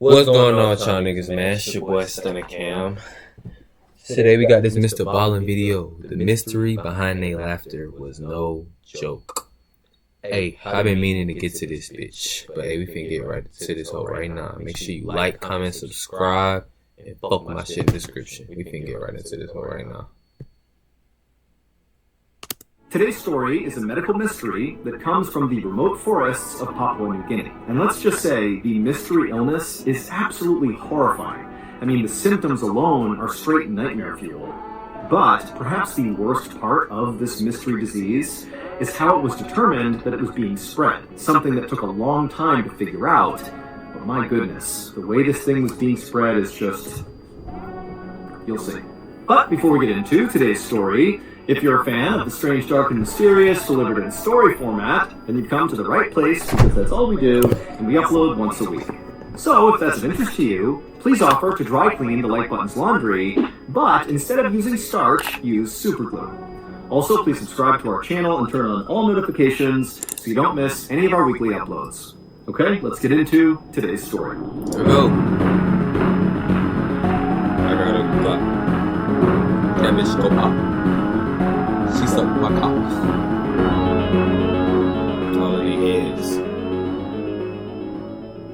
What's going on, y'all niggas, man? It's your boy stunna.kam. Today we got this Mr. Ballin video. The mystery behind they laughter was no joke. Hey, I've been meaning to get to this bitch, but hey, we finna get right to this hoe right now. Make sure you like, comment, subscribe, and fuck my shit in the description. We finna get right into this hoe right now. Today's story is a medical mystery that comes from the remote forests of Papua New Guinea. And let's just say the mystery illness is absolutely horrifying. I mean, the symptoms alone are straight nightmare fuel. But perhaps the worst part of this mystery disease is how it was determined that it was being spread, something that took a long time to figure out. But my goodness, the way this thing was being spread is just... you'll see. But before we get into today's story, if you're a fan of the strange, dark, and mysterious delivered in story format, then you've come to the right place because that's all we do, and we upload once a week. So if that's of interest to you, please offer to dry clean the like button's laundry, but instead of using starch, use super glue. Also, please subscribe to our channel and turn on all notifications so you don't miss any of our weekly uploads. Okay, let's get into today's story. Here we go. I gotta go. That bitch go pop. She sucked my cock. All of the heads.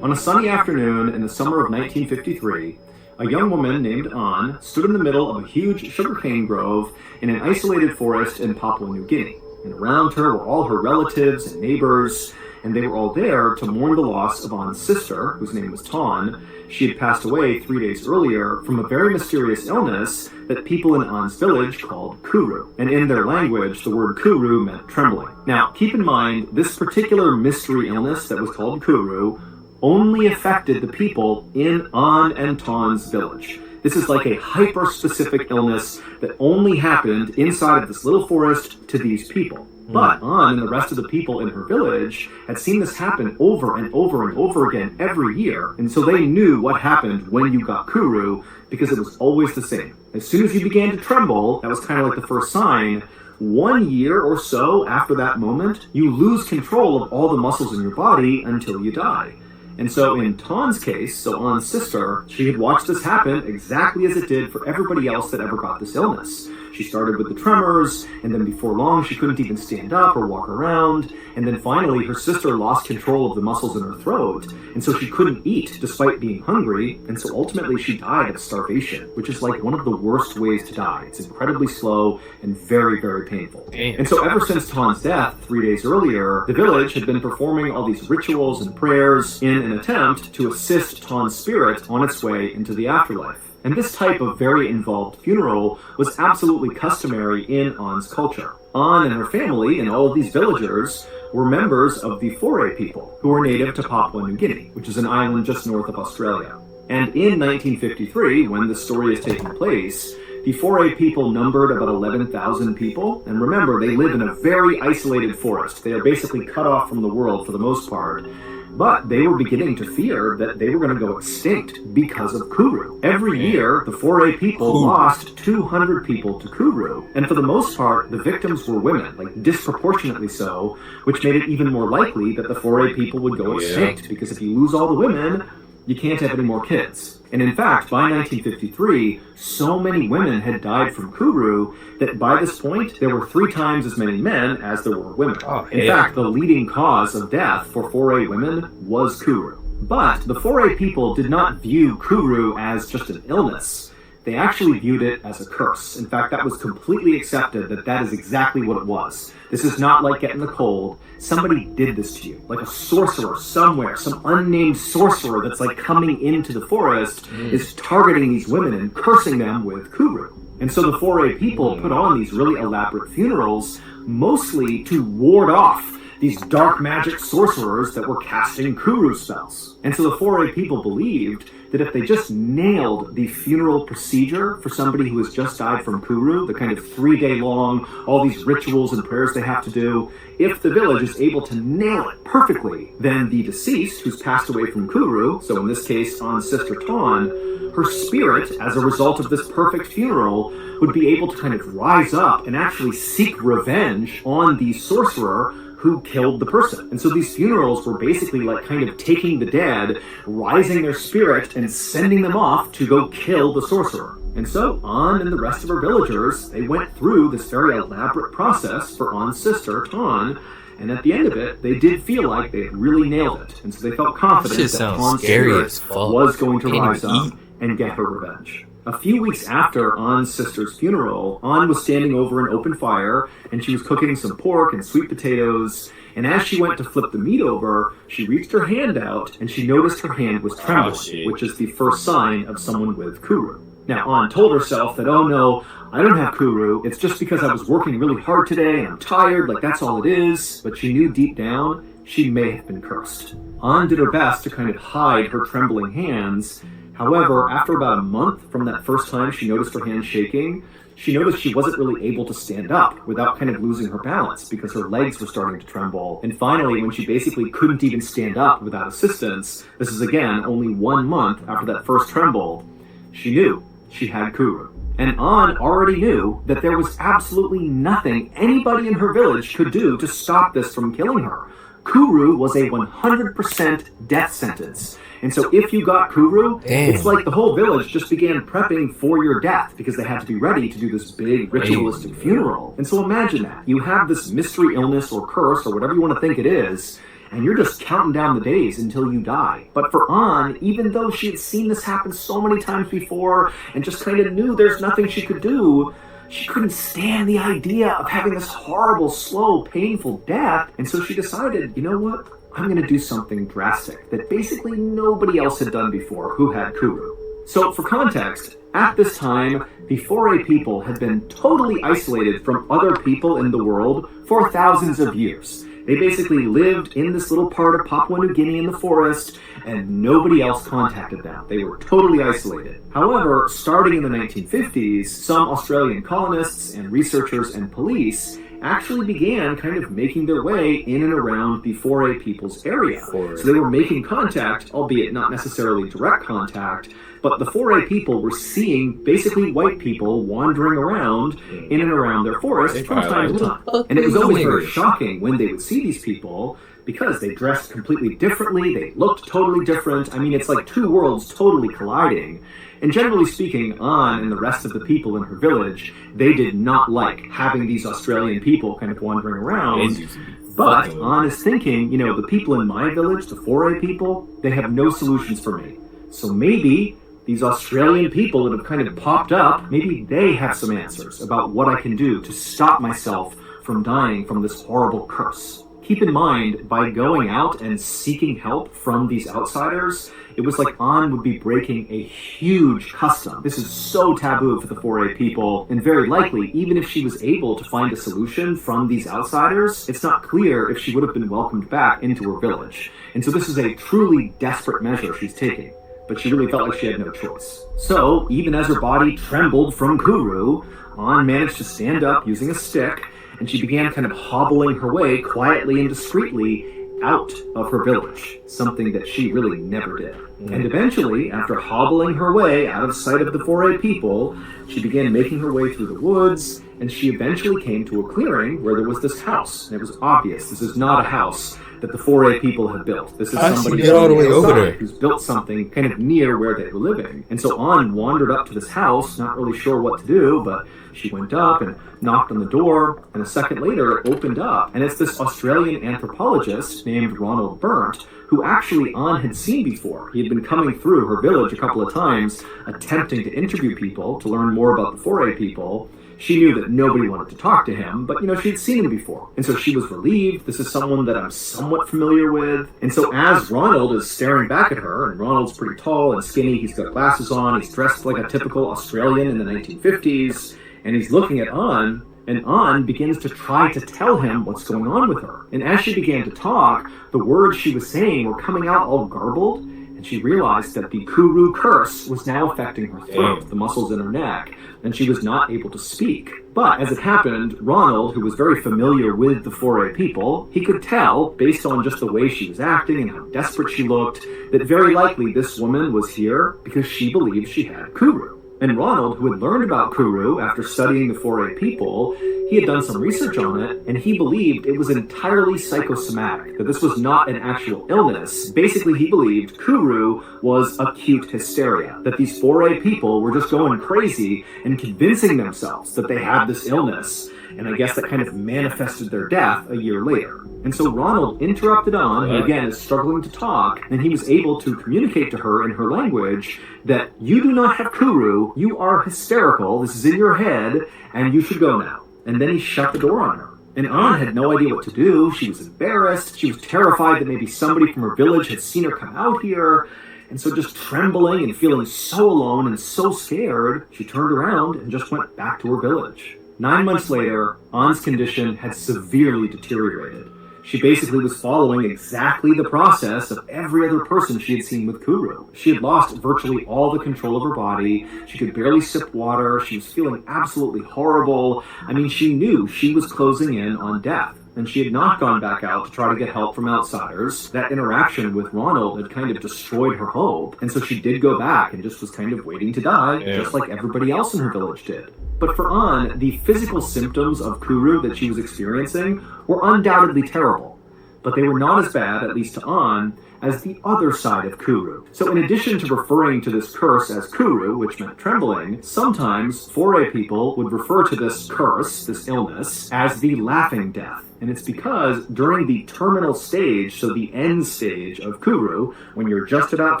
On a sunny afternoon in the summer of 1953, a young woman named An stood in the middle of a huge sugarcane grove in an isolated forest in Papua New Guinea. And around her were all her relatives and neighbors, and they were all there to mourn the loss of An's sister, whose name was Tan. She had passed away 3 days earlier from a very mysterious illness that people in An's village called kuru. And in their language, the word kuru meant trembling. Now, keep in mind, this particular mystery illness that was called kuru only affected the people in An and Tan's village. This is like a hyper-specific illness that only happened inside of this little forest to these people. But An and the rest of the people in her village had seen this happen over and over and over again every year, and so they knew what happened when you got kuru because it was always the same. As soon as you began to tremble, that was kind of like the first sign. 1 year or so after that moment, you lose control of all the muscles in your body until you die. And so in Tan's case, so An's sister, she had watched this happen exactly as it did for everybody else that ever got this illness. She started with the tremors, and then before long she couldn't even stand up or walk around, and then finally her sister lost control of the muscles in her throat, and so she couldn't eat despite being hungry, and so ultimately she died of starvation, which is like one of the worst ways to die. It's incredibly slow and very, very painful. And so ever since Tan's death 3 days earlier, the village had been performing all these rituals and prayers in an attempt to assist Tan's spirit on its way into the afterlife. And this type of very involved funeral was absolutely customary in An's culture. An and her family and all of these villagers were members of the Foray people, who were native to Papua New Guinea, which is an island just north of Australia. And in 1953, when this story is taking place, the Foray people numbered about 11,000 people, and remember, they live in a very isolated forest. They are basically cut off from the world for the most part. But they were beginning to fear that they were going to go extinct because of kuru. Every year, the Foray people lost 200 people to kuru. And for the most part, the victims were women, like disproportionately so, which made it even more likely that the Foray people would go extinct. Because if you lose all the women, you can't have any more kids. And in fact, by 1953, so many women had died from kuru that by this point, there were 3 times as many men as there were women. In fact, the leading cause of death for Foray women was kuru. But the Foray people did not view kuru as just an illness. They actually viewed it as a curse. In fact, that was completely accepted that that is exactly what it was. This is not like getting the cold. Somebody did this to you. Like a sorcerer somewhere, some unnamed sorcerer that's like coming into the forest is targeting these women and cursing them with kuru. And so the Foray people put on these really elaborate funerals, mostly to ward off these dark magic sorcerers that were casting kuru spells. And so the Foray people believed that if they just nailed the funeral procedure for somebody who has just died from kuru, the kind of 3-day long, all these rituals and prayers they have to do, if the village is able to nail it perfectly, then the deceased who's passed away from kuru, so in this case An's sister Tan, her spirit, as a result of this perfect funeral, would be able to kind of rise up and actually seek revenge on the sorcerer who killed the person. And so these funerals were basically like kind of taking the dead, rising their spirit, and sending them off to go kill the sorcerer. And so An and the rest of her villagers, they went through this very elaborate process for An's sister, Ton, and at the end of it, they did feel like they had really nailed it. And so they felt confident that Tan's spirit was going to rise up and get her revenge. A few weeks after An's sister's funeral, An was standing over an open fire, and she was cooking some pork and sweet potatoes, and as she went to flip the meat over, she reached her hand out, and she noticed her hand was trembling, which is the first sign of someone with Kuru. Now, An told herself that, oh no, I don't have Kuru, it's just because I was working really hard today, and I'm tired, like that's all it is, but she knew deep down, she may have been cursed. An did her best to kind of hide her trembling hands. However, after about a month from that first time she noticed her hand shaking, she noticed she wasn't really able to stand up without kind of losing her balance because her legs were starting to tremble. And finally, when she basically couldn't even stand up without assistance, this is again only 1 month after that first tremble, she knew she had Kuru. And An already knew that there was absolutely nothing anybody in her village could do to stop this from killing her. Kuru was a 100% death sentence. And so if you got Kuru, it's like the whole village just began prepping for your death because they had to be ready to do this big ritualistic funeral. And so imagine that. You have this mystery illness or curse or whatever you want to think it is, and you're just counting down the days until you die. But for An, even though she had seen this happen so many times before and just kind of knew there's nothing she could do, she couldn't stand the idea of having this horrible, slow, painful death. And so she decided, you know what? I'm going to do something drastic that basically nobody else had done before who had Kuru. So for context, at this time, the Foray people had been totally isolated from other people in the world for thousands of years. They basically lived in this little part of Papua New Guinea in the forest, and nobody else contacted them. They were totally isolated. However, starting in the 1950s, some Australian colonists and researchers and police actually began kind of making their way in and around the Foray people's area. So they were making contact, albeit not necessarily direct contact, but the Foray people were seeing basically white people wandering around in and around their forest from time to time. And it was always very shocking when they would see these people because they dressed completely differently, they looked totally different. I mean, it's like two worlds totally colliding. And generally speaking, An and the rest of the people in her village, they did not like having these Australian people kind of wandering around. But An is thinking, you know, the people in my village, the Foray people, they have no solutions for me. So maybe these Australian people that have kind of popped up, maybe they have some answers about what I can do to stop myself from dying from this horrible curse. Keep in mind, by going out and seeking help from these outsiders, it was like An would be breaking a huge custom. This is so taboo for the Foray people, and very likely, even if she was able to find a solution from these outsiders, it's not clear if she would have been welcomed back into her village. And so this is a truly desperate measure she's taking. But she really felt like she had no choice. So, even as her body trembled from Kuru, An managed to stand up using a stick, and she began kind of hobbling her way quietly and discreetly out of her village, something that she really never did. And eventually, after hobbling her way out of sight of the Foray people, she began making her way through the woods, and she eventually came to a clearing where there was this house. And it was obvious this is not a house that the Foray people had built. This is somebody all the way over there who's built something kind of near where they were living. And so An wandered up to this house, not really sure what to do, but she went up and knocked on the door, and a second later it opened up. And it's this Australian anthropologist named Ronald Burnt, who actually An had seen before. He had been coming through her village a couple of times, attempting to interview people to learn more about the Foray people. She knew that nobody wanted to talk to him, but, you know, she'd seen him before. And so she was relieved. This is someone that I'm somewhat familiar with. And so as Ronald is staring back at her, and Ronald's pretty tall and skinny, he's got glasses on, he's dressed like a typical Australian in the 1950s, and he's looking at An, and An begins to try to tell him what's going on with her. And as she began to talk, the words she was saying were coming out all garbled, and she realized that the Kuru curse was now affecting her throat, the muscles in her neck, and she was not able to speak. But as it happened, Ronald, who was very familiar with the Foray people, he could tell, based on just the way she was acting and how desperate she looked, that very likely this woman was here because she believed she had Kuru. And Ronald, who had learned about Kuru after studying the 4A people, he had done some research on it, and he believed it was entirely psychosomatic, that this was not an actual illness. Basically, he believed Kuru was acute hysteria, that these 4A people were just going crazy and convincing themselves that they had this illness. And I guess that kind of manifested their death a year later. And so Ronald interrupted An, who again is struggling to talk, and he was able to communicate to her in her language that you do not have Kuru, you are hysterical, this is in your head, and you should go now. And then he shut the door on her. And An had no idea what to do. She was embarrassed. She was terrified that maybe somebody from her village had seen her come out here. And so just trembling and feeling so alone and so scared, she turned around and just went back to her village. 9 months later, An's condition had severely deteriorated. She basically was following exactly the process of every other person she had seen with Kuru. She had lost virtually all the control of her body. She could barely sip water. She was feeling absolutely horrible. I mean, she knew she was closing in on death. And she had not gone back out to try to get help from outsiders. That interaction with Ronald had kind of destroyed her hope. And so she did go back and just was kind of waiting to die, just like everybody else in her village did. But for An, the physical symptoms of Kuru that she was experiencing were undoubtedly terrible. But they were not as bad, at least to An, as the other side of Kuru. So in addition to referring to this curse as Kuru, which meant trembling, sometimes 4A people would refer to this curse, this illness, as the laughing death. And it's because during the terminal stage, so the end stage of Kuru, when you're just about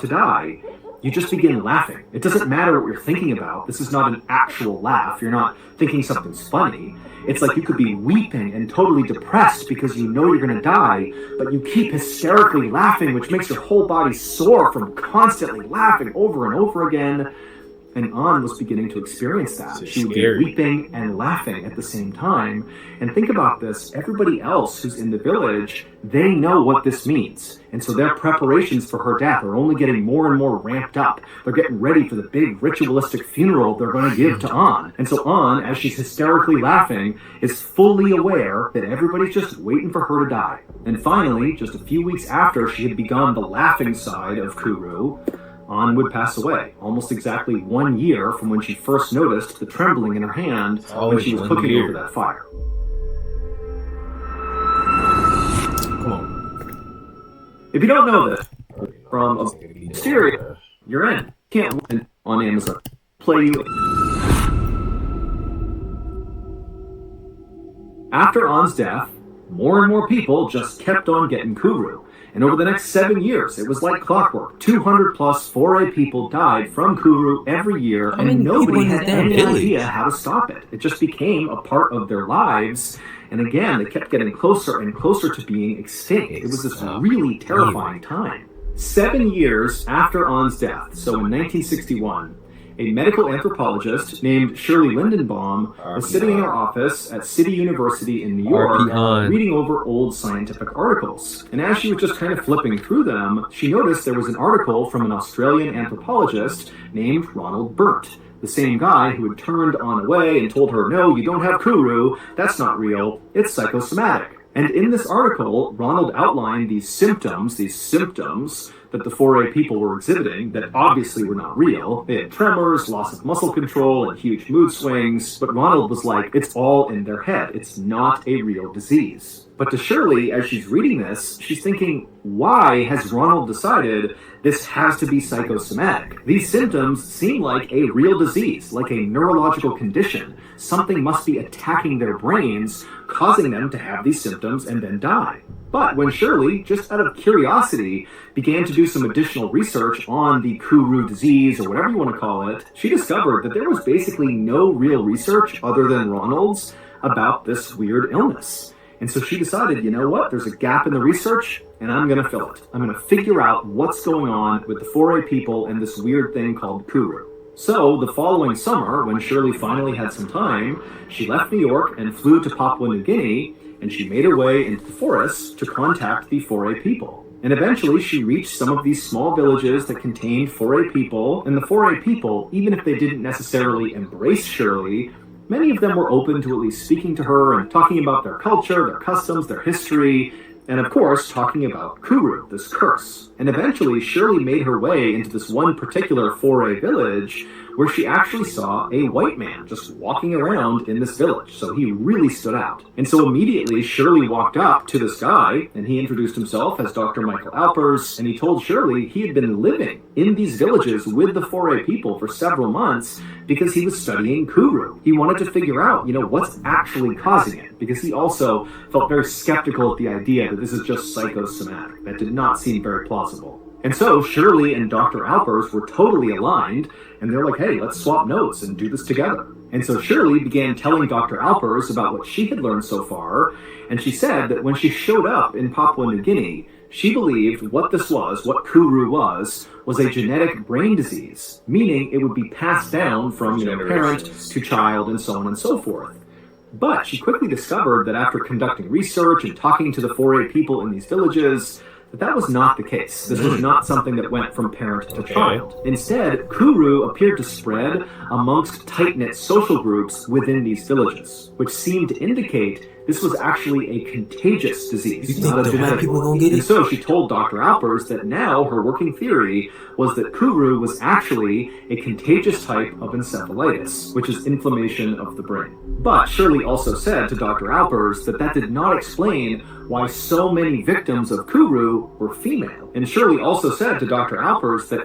to die, you just begin laughing. It doesn't matter what you're thinking about. This is not an actual laugh. You're not thinking something's funny. It's like you could be weeping and totally depressed because you know you're going to die, but you keep hysterically laughing, which makes your whole body sore from constantly laughing over and over again. And An was beginning to experience that. She would be weeping and laughing at the same time. And think about this, everybody else who's in the village, they know what this means. And so their preparations for her death are only getting more and more ramped up. They're getting ready for the big ritualistic funeral they're going to give to An. And so An, as she's hysterically laughing, is fully aware that everybody's just waiting for her to die. And finally, just a few weeks after she had begun the laughing side of Kuru, An would pass away, almost exactly 1 year from when she first noticed the trembling in her hand when she was cooking over that fire. Come on. If you don't know this, from a exterior, you're in. Can't win on Amazon. Play you. After An's death, more and more people just kept on getting Kuru. And over the next 7 years, it was like clockwork. 200 plus 4A people died from Kuru every year, and nobody had any idea how to stop it. It just became a part of their lives. And again, they kept getting closer and closer to being extinct. It was this really terrifying time. 7 years after An's death, so in 1961, a medical anthropologist named Shirley Lindenbaum was sitting in her office at City University in New York reading over old scientific articles. And as she was just kind of flipping through them, she noticed there was an article from an Australian anthropologist named Ronald Burt, the same guy who had turned An away and told her, no, you don't have Kuru, that's not real, it's psychosomatic. And in this article, Ronald outlined these symptoms that the 4A people were exhibiting that obviously were not real. They had tremors, loss of muscle control, and huge mood swings. But Ronald was like, it's all in their head. It's not a real disease. But to Shirley, as she's reading this, she's thinking, why has Ronald decided this has to be psychosomatic? These symptoms seem like a real disease, like a neurological condition. Something must be attacking their brains, causing them to have these symptoms and then die. But when Shirley, just out of curiosity, began to do some additional research on the Kuru disease, or whatever you want to call it, she discovered that there was basically no real research other than Ronald's about this weird illness. And so she decided, you know what, there's a gap in the research, and I'm going to fill it. I'm going to figure out what's going on with the 4A people and this weird thing called Kuru. So, the following summer, when Shirley finally had some time, she left New York and flew to Papua New Guinea, and she made her way into the forests to contact the 4A people. And eventually she reached some of these small villages that contained 4A people, and the 4A people, even if they didn't necessarily embrace Shirley, many of them were open to at least speaking to her and talking about their culture, their customs, their history, and of course talking about Kuru, this curse. And eventually Shirley made her way into this one particular foray village where she actually saw a white man just walking around in this village, so he really stood out. And so immediately Shirley walked up to this guy, and he introduced himself as Dr. Michael Alpers, and he told Shirley he had been living in these villages with the foray people for several months because he was studying Kuru. He wanted to figure out, what's actually causing it, because he also felt very skeptical at the idea that this is just psychosomatic. That did not seem very plausible. And so Shirley and Dr. Alpers were totally aligned, and they're like, hey, let's swap notes and do this together. And so Shirley began telling Dr. Alpers about what she had learned so far, and she said that when she showed up in Papua New Guinea, she believed what this was, what Kuru was a genetic brain disease, meaning it would be passed down from parent to child and so on and so forth. But she quickly discovered that after conducting research and talking to the foray people in these villages, that was not the case. This was not something that went from parent to child. Instead, Kuru appeared to spread amongst tight-knit social groups within these villages, which seemed to indicate this was actually a contagious disease, not a genetic one. And so she told Dr. Alpers that now her working theory was that Kuru was actually a contagious type of encephalitis, which is inflammation of the brain. But Shirley also said to Dr. Alpers that did not explain why so many victims of Kuru were female. And Shirley also said to Dr. Alpers that,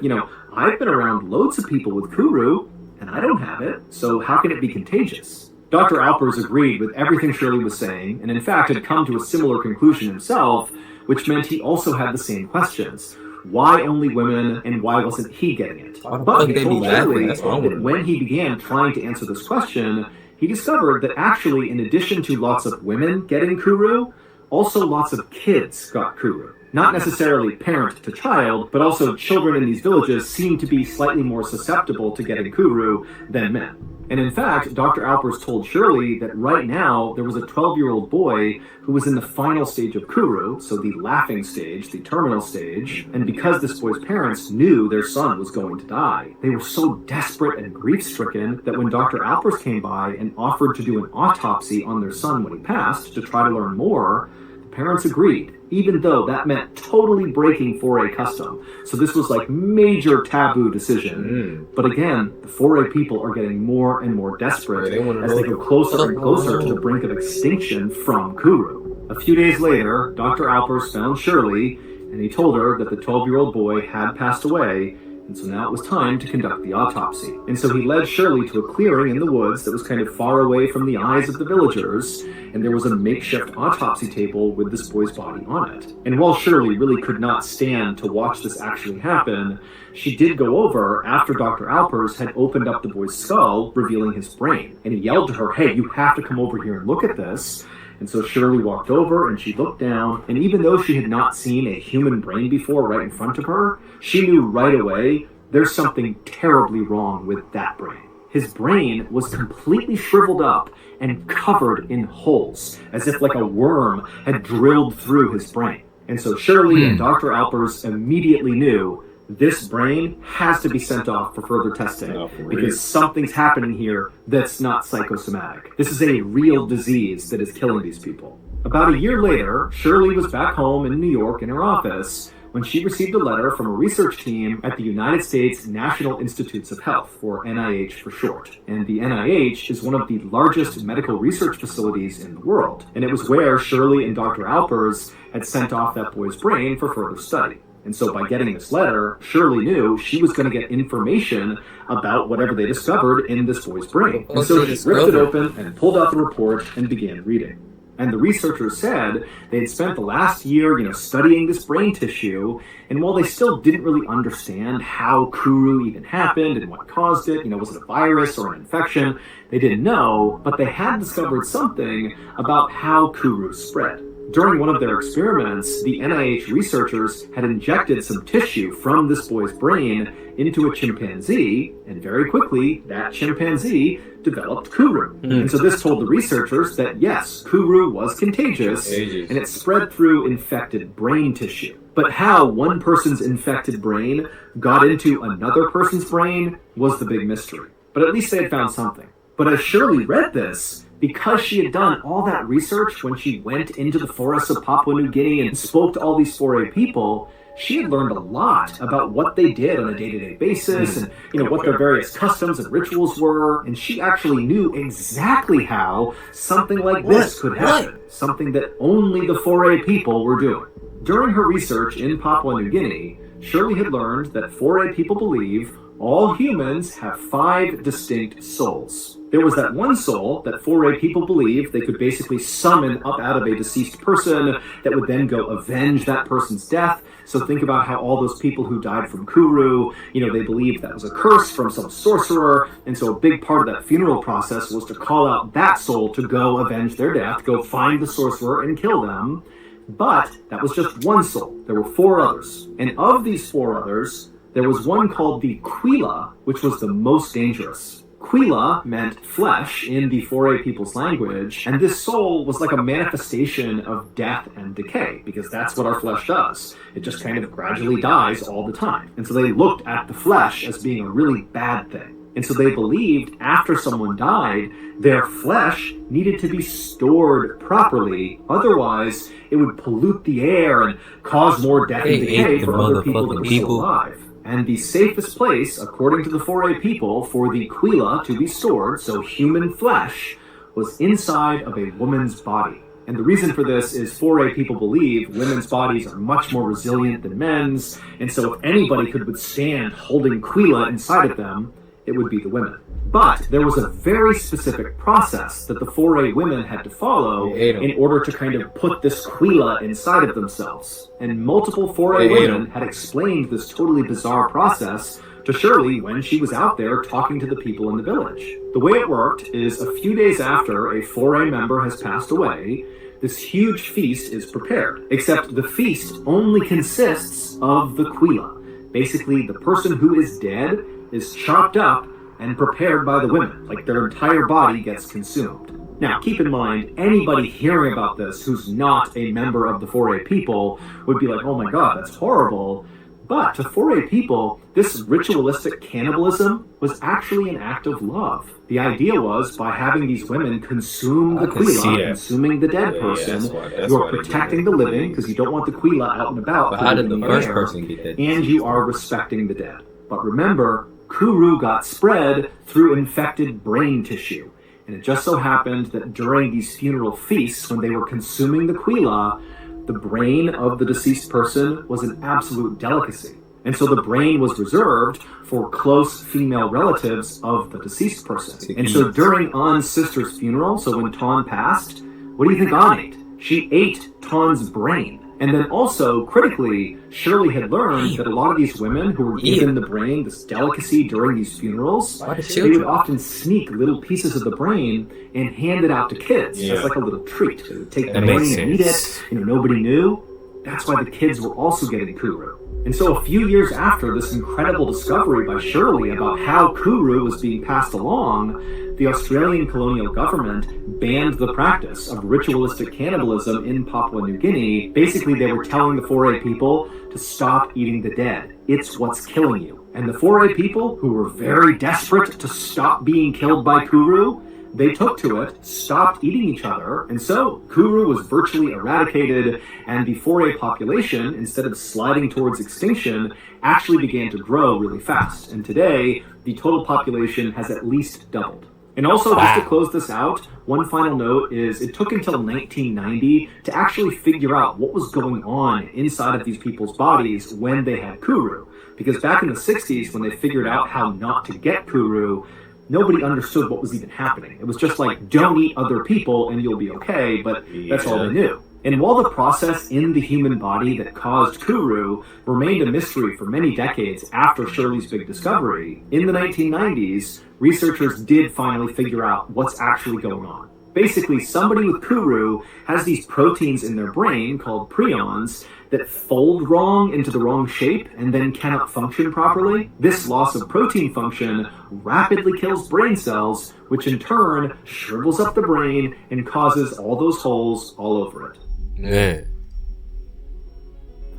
I've been around loads of people with Kuru, and I don't have it, so how can it be contagious? Dr. Alpers agreed with everything Shirley was saying, and in fact had come to a similar conclusion himself, which meant he also had the same questions. Why only women, and why wasn't he getting it? But he told Shirley that when he began trying to answer this question, he discovered that actually, in addition to lots of women getting Kuru, also lots of kids got Kuru. Not necessarily parent to child, but also children in these villages seemed to be slightly more susceptible to getting Kuru than men. And in fact, Dr. Alpers told Shirley that right now there was a 12-year-old boy who was in the final stage of Kuru, so the laughing stage, the terminal stage, and because this boy's parents knew their son was going to die, they were so desperate and grief-stricken that when Dr. Alpers came by and offered to do an autopsy on their son when he passed to try to learn more, the parents agreed, even though that meant totally breaking foray custom. So this was like major taboo decision. But again, the foray people are getting more and more desperate as they go closer and closer to the brink of extinction from Kuru. A few days later, Dr. Alpers found Shirley, and he told her that the 12-year-old boy had passed away, and so now it was time to conduct the autopsy. And so he led Shirley to a clearing in the woods that was kind of far away from the eyes of the villagers, and there was a makeshift autopsy table with this boy's body on it. And while Shirley really could not stand to watch this actually happen, she did go over after Dr. Alpers had opened up the boy's skull, revealing his brain. And he yelled to her, hey, you have to come over here and look at this. And so Shirley walked over and she looked down, and even though she had not seen a human brain before right in front of her, she knew right away there's something terribly wrong with that brain. His brain was completely shriveled up and covered in holes, as if like a worm had drilled through his brain. And so Shirley and Dr. Alpers immediately knew this brain has to be sent off for further testing because something's happening here that's not psychosomatic. This is a real disease that is killing these people. About a year later, Shirley was back home in New York in her office when she received a letter from a research team at the United States National Institutes of Health, or NIH for short. And the NIH is one of the largest medical research facilities in the world. And it was where Shirley and Dr. Alpers had sent off that boy's brain for further study. And so by getting this letter, Shirley knew she was going to get information about whatever they discovered in this boy's brain. And so she ripped it open and pulled out the report and began reading. And the researchers said they had spent the last year, studying this brain tissue, and while they still didn't really understand how Kuru even happened and what caused it, was it a virus or an infection, they didn't know, but they had discovered something about how Kuru spread. During one of their experiments, the NIH researchers had injected some tissue from this boy's brain into a chimpanzee, and very quickly, that chimpanzee developed Kuru. And so this told the researchers that yes, Kuru was contagious, and it spread through infected brain tissue. But how one person's infected brain got into another person's brain was the big mystery. But at least they had found something. But as Shirley read this, because she had done all that research when she went into the forests of Papua New Guinea and spoke to all these 4A people, she had learned a lot about what they did on a day-to-day basis and, what their various customs and rituals were. And she actually knew exactly how something like this could happen, something that only the 4A people were doing. During her research in Papua New Guinea, Shirley had learned that 4A people believe all humans have 5 distinct souls. There was that one soul that 4A people believed they could basically summon up out of a deceased person that would then go avenge that person's death. So think about how all those people who died from Kuru, they believed that was a curse from some sorcerer. And so a big part of that funeral process was to call out that soul to go avenge their death, go find the sorcerer and kill them. But that was just one soul. There were 4 others. And of these 4 others, there was one called the Quila, which was the most dangerous. Quila meant flesh in the 4A people's language, and this soul was like a manifestation of death and decay, because that's what our flesh does. It just kind of gradually dies all the time. And so they looked at the flesh as being a really bad thing. And so they believed after someone died, their flesh needed to be stored properly. Otherwise, it would pollute the air and cause more death and decay for other people that were still alive. And the safest place, according to the 4A people, for the Quila to be stored, so human flesh, was inside of a woman's body. And the reason for this is 4A people believe women's bodies are much more resilient than men's, and so if anybody could withstand holding Quila inside of them, it would be the women. But there was a very specific process that the 4A women had to follow in order to kind of put this Quila inside of themselves. And multiple 4A women had explained this totally bizarre process to Shirley when she was out there talking to the people in the village. The way it worked is a few days after a 4A member has passed away, this huge feast is prepared. Except the feast only consists of the Quila. Basically, the person who is dead is chopped up and prepared by the women, like their entire body gets consumed. Now, keep in mind, anybody hearing about this who's not a member of the 4A people would be like, oh my god, that's horrible. But to 4A people, this ritualistic cannibalism was actually an act of love. The idea was, by having these women consume the Quila, consuming the dead person, you're protecting the living, because you don't want the Quila out and about. But how did the first person get that? And you are respecting the dead. But remember, Kuru got spread through infected brain tissue. And it just so happened that during these funeral feasts, when they were consuming the Quila, the brain of the deceased person was an absolute delicacy. And so the brain was reserved for close female relatives of the deceased person. And so during An's sister's funeral, so when Ton passed, what do you think An ate? She ate Ton's brain. And then also, critically, Shirley had learned that a lot of these women who were given the brain, this delicacy during these funerals, they would often sneak little pieces of the brain and hand it out to kids as like a little treat. They would take the brain and eat it, nobody knew. That's why the kids were also getting Kuru. And so a few years after this incredible discovery by Shirley about how Kuru was being passed along, the Australian colonial government banned the practice of ritualistic cannibalism in Papua New Guinea. Basically, they were telling the 4A people to stop eating the dead. It's what's killing you. And the 4A people, who were very desperate to stop being killed by Kuru, they took to it, stopped eating each other, and so Kuru was virtually eradicated, and the 4A population, instead of sliding towards extinction, actually began to grow really fast. And today, the total population has at least doubled. And also, just to close this out, one final note is it took until 1990 to actually figure out what was going on inside of these people's bodies when they had Kuru. Because back in the 60s, when they figured out how not to get Kuru, nobody understood what was even happening. It was just like, don't eat other people and you'll be okay, but that's all they knew. And while the process in the human body that caused Kuru remained a mystery for many decades after Shirley's big discovery, in the 1990s, researchers did finally figure out what's actually going on. Basically, somebody with Kuru has these proteins in their brain called prions that fold wrong into the wrong shape and then cannot function properly. This loss of protein function rapidly kills brain cells, which in turn shrivels up the brain and causes all those holes all over it. Man.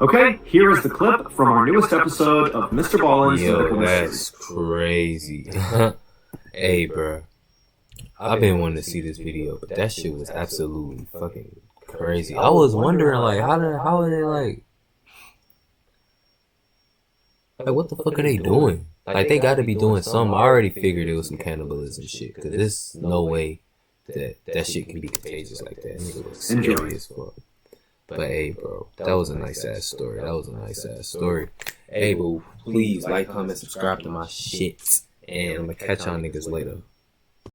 Okay, here is the clip from our newest episode of Mr. Ballin's Medical Mysteries. That's crazy. Hey, bro. I've been wanting to see this video, but that shit was absolutely fucking crazy. I was wondering, like, how are they, like, what the fuck are they doing? Like, they gotta be doing something. I already figured it was some cannibalism shit, because there's no way that shit can be contagious like that. Nigga was scary as fuck. But hey, bro, that was a nice ass story. Hey, boo, please like, comment, subscribe to my shit, and I'm gonna catch y'all niggas later.